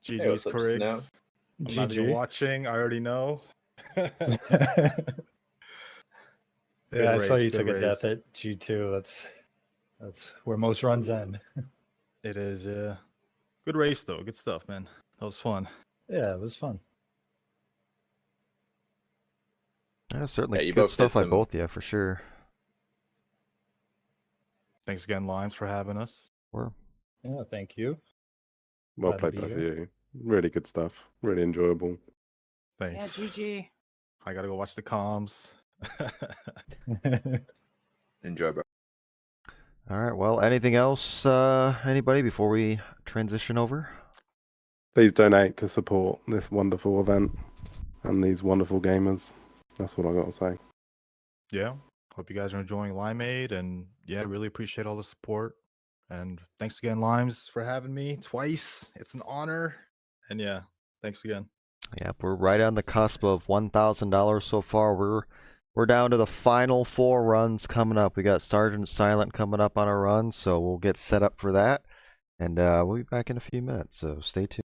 GG's what's up, Snow? Carigs. I'm not even GG. watching. I already know. Yeah, Good I saw race, you good took a death race. at G2. That's where most runs end. It is, yeah. Good race though. Good stuff, man. That was fun. Yeah, it was fun. Yeah, certainly Yeah, you good both did stuff by some. both, yeah, for sure. Thanks again, Limes, for having us. We're Yeah, thank you. Well Glad to played, be both of here. you. Really good stuff. Really enjoyable. Yeah, Thanks. GG. I gotta go watch the comms. Enjoy, bro. all right. Well, anything else, anybody, before we transition over? Please donate to support this wonderful event and these wonderful gamers. That's what I got to say. Yeah. Hope you guys are enjoying Limeade, and yeah, really appreciate all the support. And thanks again, Limes, for having me twice. It's an honor. And yeah, thanks again. Yep, we're right on the cusp of $1,000 so far. We're down to the final 4 runs coming up. We got Sergeant Silent coming up on a run, so we'll get set up for that. And we'll be back in a few minutes, so stay tuned.